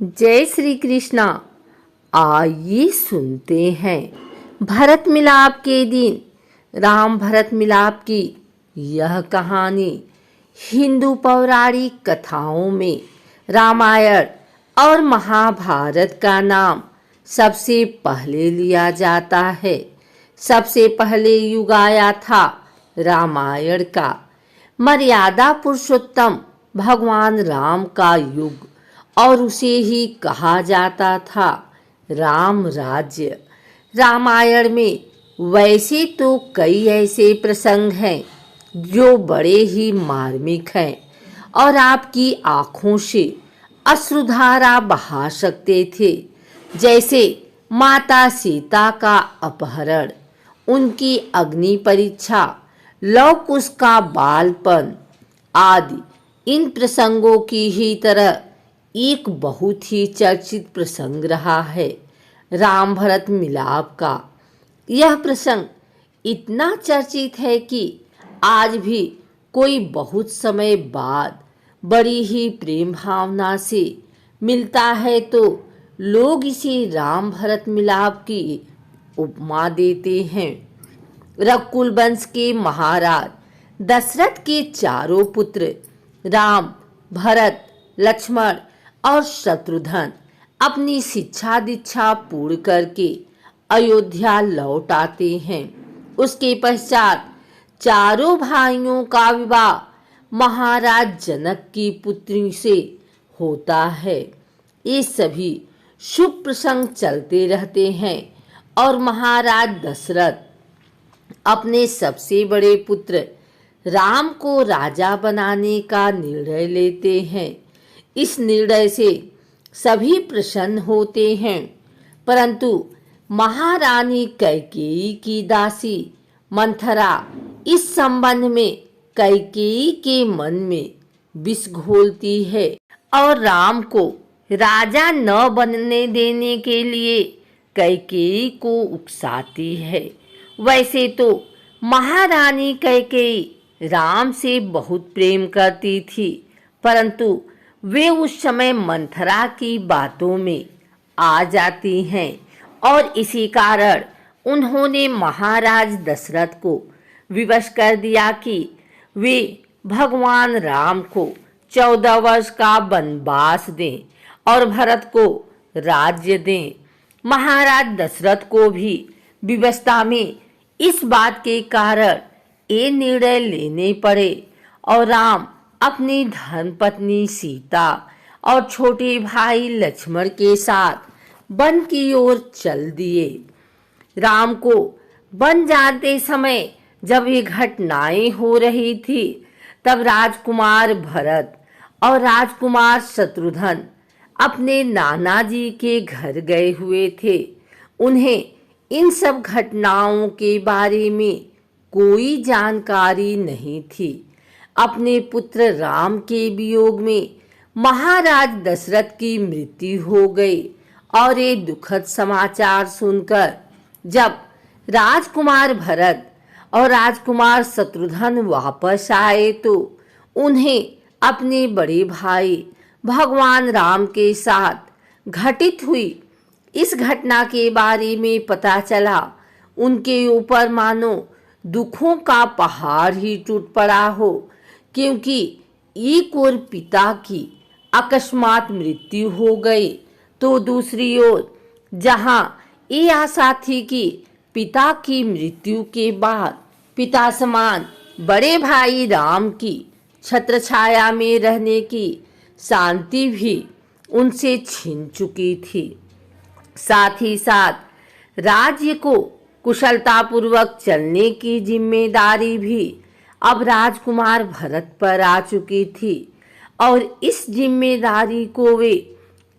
जय श्री कृष्णा। आइए सुनते हैं भरत मिलाप के दिन राम भरत मिलाप की यह कहानी। हिंदू पौराणिक कथाओं में रामायण और महाभारत का नाम सबसे पहले लिया जाता है। सबसे पहले युग आया था रामायण का। मर्यादा पुरुषोत्तम भगवान राम का युग और उसे ही कहा जाता था राम राज्य। रामायण में वैसे तो कई ऐसे प्रसंग हैं जो बड़े ही मार्मिक हैं और आपकी आंखों से अश्रुधारा बहा सकते थे, जैसे माता सीता का अपहरण, उनकी अग्नि परीक्षा, लव कुश का बालपन आदि। इन प्रसंगों की ही तरह एक बहुत ही चर्चित प्रसंग रहा है राम भरत मिलाप का। यह प्रसंग इतना चर्चित है कि आज भी कोई बहुत समय बाद बड़ी ही प्रेम भावना से मिलता है तो लोग इसे राम भरत मिलाप की उपमा देते हैं। रघुकुल वंश के महाराज दशरथ के चारों पुत्र राम, भरत, लक्ष्मण और शत्रुघ्न अपनी शिक्षा दीक्षा पूर्ण करके अयोध्या लौट आते हैं। उसके पश्चात चारों भाइयों का विवाह महाराज जनक की पुत्री से होता है। ये सभी शुभ प्रसंग चलते रहते हैं और महाराज दशरथ अपने सबसे बड़े पुत्र राम को राजा बनाने का निर्णय लेते हैं। इस निर्णय से सभी प्रसन्न होते हैं, परंतु महारानी कैकेयी की दासी मंथरा इस संबंध में कैकेयी के मन में विष घोलती है और राम को राजा न बनने देने के लिए कैकेयी को उकसाती है। वैसे तो महारानी कैकेयी राम से बहुत प्रेम करती थी, परंतु वे उस समय मंथरा की बातों में आ जाती हैं और इसी कारण उन्होंने महाराज दशरथ को विवश कर दिया कि वे भगवान राम को 14 वर्ष का वनवास दें और भरत को राज्य दें। महाराज दशरथ को भी विवशता में इस बात के कारण ये निर्णय लेने पड़े और राम अपनी धर्मपत्नी सीता और छोटे भाई लक्ष्मण के साथ वन की ओर चल दिए। राम को वन जाते समय जब ये घटनाएं हो रही थी, तब राजकुमार भरत और राजकुमार शत्रुघ्न अपने नाना जी के घर गए हुए थे। उन्हें इन सब घटनाओं के बारे में कोई जानकारी नहीं थी। अपने पुत्र राम के वियोग में महाराज दशरथ की मृत्यु हो गई और ये दुखद समाचार सुनकर जब राजकुमार भरत और राजकुमार शत्रुघ्न वापस आए तो उन्हें अपने बड़े भाई भगवान राम के साथ घटित हुई इस घटना के बारे में पता चला। उनके ऊपर मानो दुखों का पहाड़ ही टूट पड़ा हो, क्योंकि एक ओर पिता की अकस्मात मृत्यु हो गई तो दूसरी ओर जहां ये आशा थी कि पिता की मृत्यु के बाद पिता समान बड़े भाई राम की छत्र छाया में रहने की शांति भी उनसे छीन चुकी थी। साथ ही साथ राज्य को कुशलतापूर्वक चलने की जिम्मेदारी भी अब राजकुमार भरत पर आ चुकी थी और इस जिम्मेदारी को वे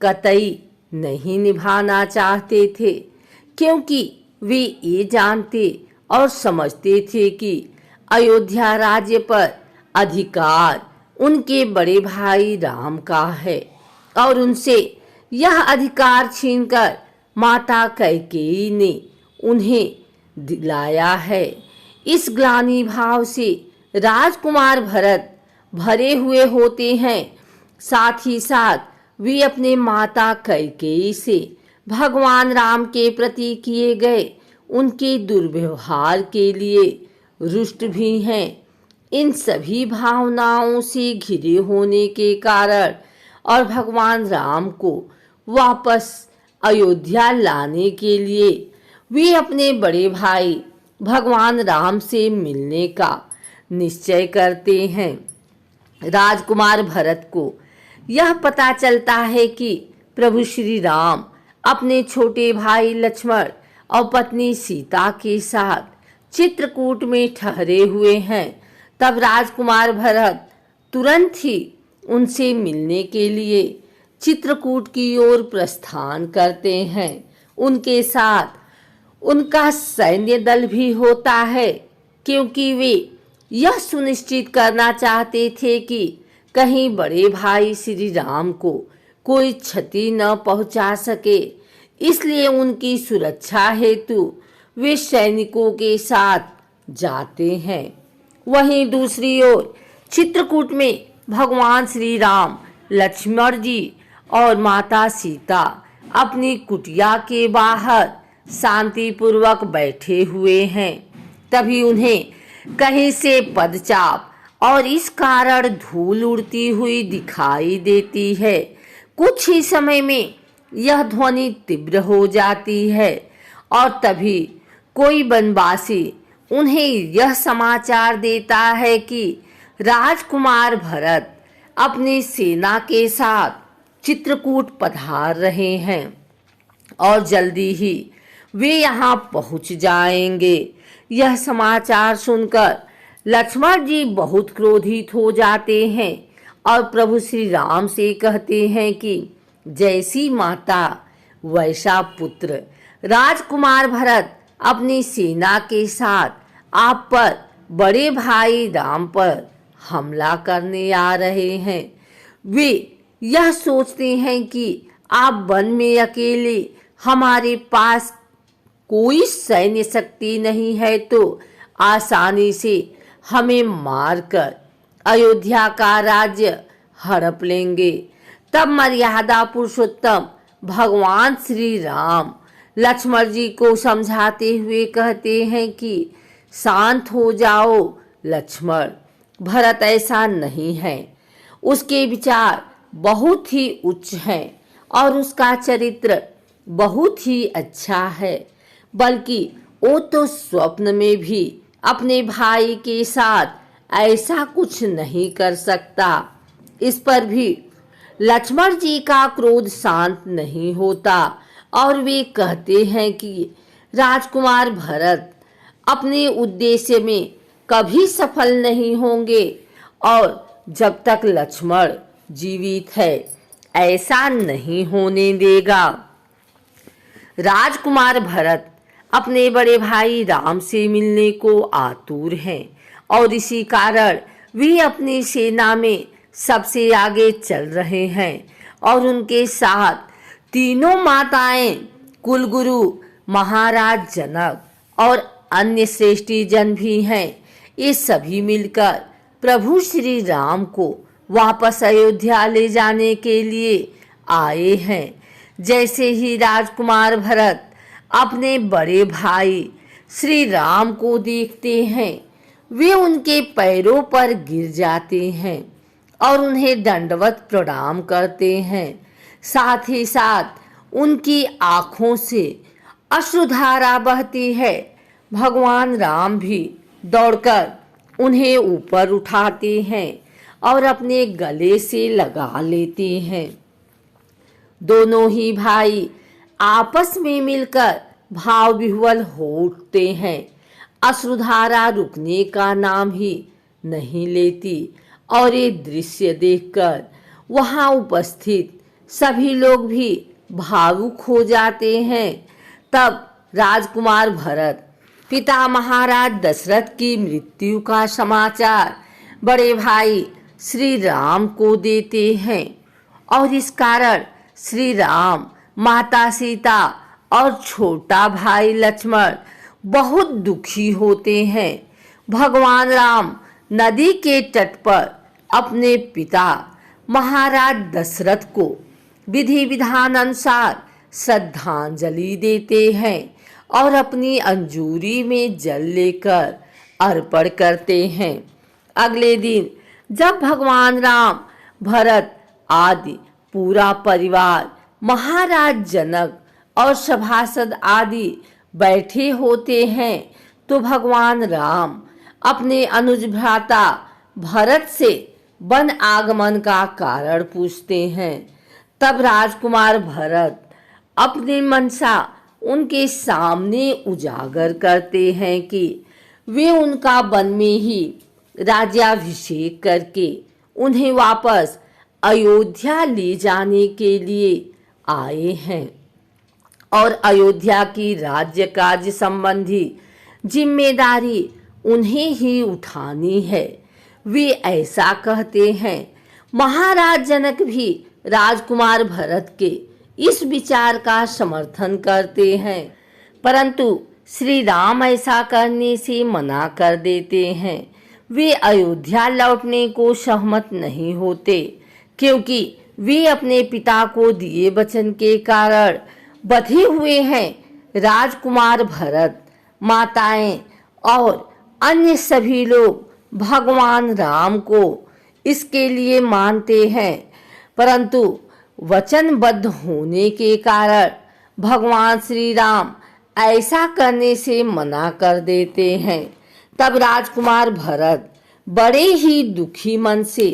कतई नहीं निभाना चाहते थे, क्योंकि वे ये जानते और समझते थे कि अयोध्या राज्य पर अधिकार उनके बड़े भाई राम का है और उनसे यह अधिकार छीनकर माता कैकेयी ने उन्हें दिलाया है। इस ग्लानि भाव से राजकुमार भरत भरे हुए होते हैं। साथ ही साथ वे अपने माता कैकेयी से भगवान राम के प्रति किए गए उनके दुर्व्यवहार के लिए रुष्ट भी हैं। इन सभी भावनाओं से घिरे होने के कारण और भगवान राम को वापस अयोध्या लाने के लिए वे अपने बड़े भाई भगवान राम से मिलने का निश्चय करते हैं। राजकुमार भरत को यह पता चलता है कि प्रभु श्री राम अपने छोटे भाई लक्ष्मण और पत्नी सीता के साथ चित्रकूट में ठहरे हुए हैं। तब राजकुमार भरत तुरंत ही उनसे मिलने के लिए चित्रकूट की ओर प्रस्थान करते हैं। उनके साथ उनका सैन्य दल भी होता है, क्योंकि वे यह सुनिश्चित करना चाहते थे कि कहीं बड़े भाई श्री राम को कोई क्षति न पहुंचा सके। इसलिए उनकी सुरक्षा हेतु वे सैनिकों के साथ जाते हैं। वहीं दूसरी ओर चित्रकूट में भगवान श्री राम, लक्ष्मण जी और माता सीता अपनी कुटिया के बाहर शांतिपूर्वक बैठे हुए हैं। तभी उन्हें कहीं से पदचाप और इस कारण धूल उड़ती हुई दिखाई देती है। कुछ ही समय में यह ध्वनि तीव्र हो जाती है और तभी कोई बनवासी उन्हें यह समाचार देता है कि राजकुमार भरत अपनी सेना के साथ चित्रकूट पधार रहे हैं और जल्दी ही वे यहाँ पहुँच जाएंगे। यह समाचार सुनकर लक्ष्मण जी बहुत क्रोधित हो जाते हैं और प्रभु श्री राम से कहते हैं कि जैसी माता वैसा पुत्र। राजकुमार भरत अपनी सेना के साथ आप पर, बड़े भाई राम पर हमला करने आ रहे हैं। वे यह सोचते हैं कि आप वन में अकेले, हमारे पास कोई सैन्य शक्ति नहीं है, तो आसानी से हमें मारकर अयोध्या का राज्य हड़प लेंगे। तब मर्यादा पुरुषोत्तम भगवान श्री राम लक्ष्मण जी को समझाते हुए कहते हैं कि शांत हो जाओ लक्ष्मण, भरत ऐसा नहीं है। उसके विचार बहुत ही उच्च हैं और उसका चरित्र बहुत ही अच्छा है, बल्कि वो तो स्वप्न में भी अपने भाई के साथ ऐसा कुछ नहीं कर सकता। इस पर भी लक्ष्मण जी का क्रोध शांत नहीं होता और वे कहते हैं कि राजकुमार भरत अपने उद्देश्य में कभी सफल नहीं होंगे और जब तक लक्ष्मण जीवित है ऐसा नहीं होने देगा। राजकुमार भरत अपने बड़े भाई राम से मिलने को आतुर हैं और इसी कारण वे अपनी सेना में सबसे आगे चल रहे हैं और उनके साथ तीनों माताएं, कुलगुरु महाराज जनक और अन्य श्रेष्ठी जन भी हैं। ये सभी मिलकर प्रभु श्री राम को वापस अयोध्या ले जाने के लिए आए हैं। जैसे ही राजकुमार भरत अपने बड़े भाई श्री राम को देखते हैं, वे उनके पैरों पर गिर जाते हैं और उन्हें दंडवत प्रणाम करते हैं। साथ ही साथ उनकी आंखों से अश्रुधारा बहती है। भगवान राम भी दौड़कर उन्हें ऊपर उठाते हैं और अपने गले से लगा लेते हैं। दोनों ही भाई आपस में मिलकर भाव विह्वल हो उठते हैं। अश्रुधारा रुकने का नाम ही नहीं लेती और ये दृश्य देखकर वहां उपस्थित सभी लोग भी भावुक हो जाते हैं। तब राजकुमार भरत पिता महाराज दशरथ की मृत्यु का समाचार बड़े भाई श्री राम को देते हैं और इस कारण श्री राम, माता सीता और छोटा भाई लक्ष्मण बहुत दुखी होते हैं। भगवान राम नदी के तट पर अपने पिता महाराज दशरथ को विधि विधान अनुसार श्रद्धांजलि देते हैं और अपनी अंजूरी में जल लेकर अर्पण करते हैं। अगले दिन जब भगवान राम, भरत आदि पूरा परिवार, महाराज जनक और सभासद आदि बैठे होते हैं तो भगवान राम अपने अनुज भ्राता भरत से वन आगमन का कारण पूछते हैं। तब राजकुमार भरत अपनी मनसा उनके सामने उजागर करते हैं कि वे उनका वन में ही राज्याभिषेक करके उन्हें वापस अयोध्या ले जाने के लिए आए हैं और अयोध्या की राज्य कार्य संबंधी जिम्मेदारी उन्हें ही उठानी है। वे ऐसा कहते हैं। महाराज जनक भी राजकुमार भरत के इस विचार का समर्थन करते हैं, परंतु श्री राम ऐसा करने से मना कर देते हैं। वे अयोध्या लौटने को सहमत नहीं होते क्योंकि वे अपने पिता को दिए वचन के कारण बंधे हुए हैं। राजकुमार भरत, माताएं और अन्य सभी लोग भगवान राम को इसके लिए मानते हैं, परंतु वचनबद्ध होने के कारण भगवान श्री राम ऐसा करने से मना कर देते हैं। तब राजकुमार भरत बड़े ही दुखी मन से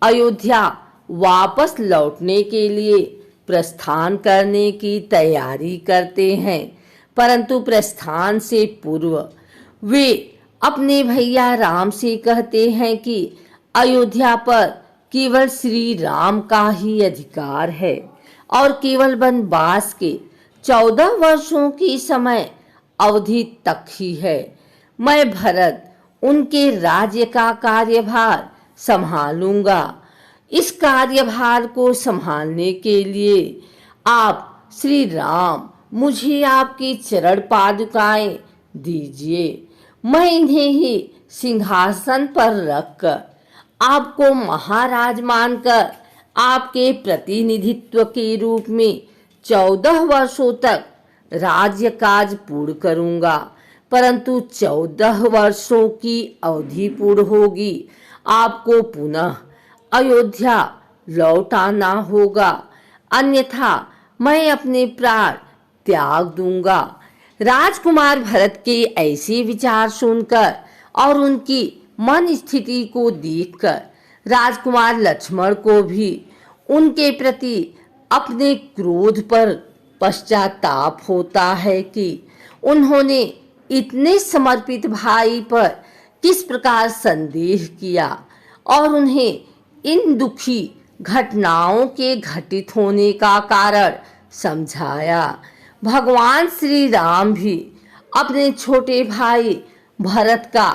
अयोध्या वापस लौटने के लिए प्रस्थान करने की तैयारी करते हैं, परंतु प्रस्थान से पूर्व वे अपने भैया राम से कहते हैं कि अयोध्या पर केवल श्री राम का ही अधिकार है और केवल वनवास के 14 वर्षों की समय अवधि तक ही है। मैं भरत उनके राज्य का कार्यभार संभालूंगा। इस कार्यभार को संभालने के लिए आप श्री राम मुझे आपकी चरण पादुकाएं दीजिए। मैं इन्हें ही सिंहासन पर रखकर आपको महाराज मानकर आपके प्रतिनिधित्व के रूप में 14 वर्षों तक राज्य काज पूर्ण करूंगा, परंतु 14 वर्षों की अवधि पूर्ण होगी आपको पुनः अयोध्या लौट आना होगा, अन्यथा मैं अपने प्राण त्याग दूंगा। राजकुमार भरत के ऐसे विचार सुनकर और उनकी मन स्थिति को देखकर राजकुमार लक्ष्मण को भी उनके प्रति अपने क्रोध पर पश्चाताप होता है कि उन्होंने इतने समर्पित भाई पर किस प्रकार संदेह किया और उन्हें इन दुखी घटनाओं के घटित होने का कारण समझाया। भगवान श्री राम भी अपने छोटे भाई भरत का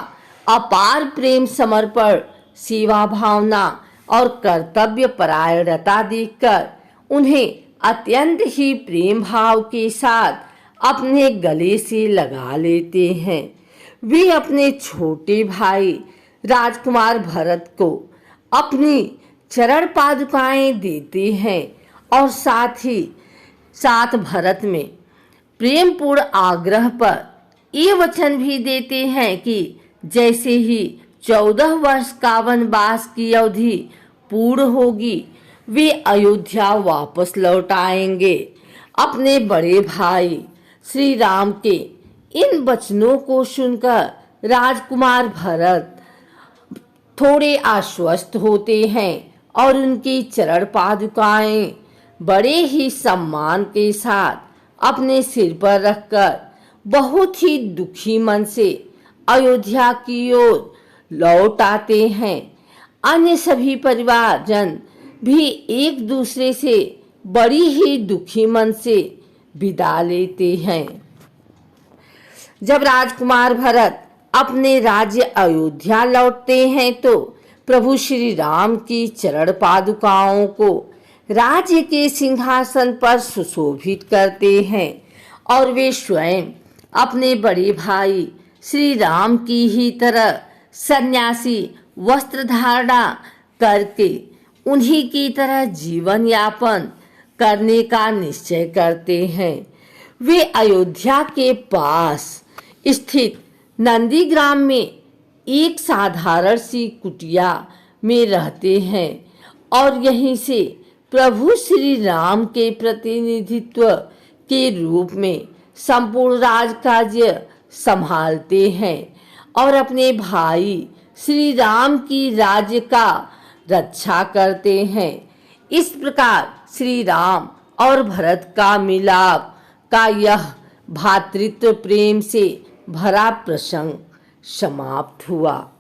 अपार प्रेम, समर्पण, सेवा भावना और कर्तव्य परायणता देखकर उन्हें अत्यंत ही प्रेम भाव के साथ अपने गले से लगा लेते हैं। वे अपने छोटे भाई राजकुमार भरत को अपनी चरण पादुकाएं देते हैं और साथ ही साथ भरत में प्रेमपूर्ण आग्रह पर ये वचन भी देते हैं कि जैसे ही 14 वर्ष का वनवास की अवधि पूर्ण होगी वे अयोध्या वापस लौट आएंगे। अपने बड़े भाई श्री राम के इन वचनों को सुनकर राजकुमार भरत थोड़े आश्वस्त होते हैं और उनकी चरण पादुकाएं बड़े ही सम्मान के साथ अपने सिर पर रखकर बहुत ही दुखी मन से अयोध्या की ओर लौट आते हैं। अन्य सभी परिवारजन भी एक दूसरे से बड़ी ही दुखी मन से विदा लेते हैं। जब राजकुमार भरत अपने राज्य अयोध्या लौटते हैं तो प्रभु श्री राम की चरण पादुकाओं को राज्य के सिंहासन पर सुशोभित करते हैं और वे स्वयं अपने बड़े भाई श्री राम की ही तरह सन्यासी वस्त्र धारणा करके उन्हीं की तरह जीवन यापन करने का निश्चय करते हैं। वे अयोध्या के पास स्थित नंदीग्राम में एक साधारण सी कुटिया में रहते हैं और यहीं से प्रभु श्री राम के प्रतिनिधित्व के रूप में संपूर्ण राजकार्य संभालते हैं और अपने भाई श्री राम की राज्य का रक्षा करते हैं। इस प्रकार श्री राम और भरत का मिलाप का यह भातृत्व प्रेम से भरा प्रसंग समाप्त हुआ।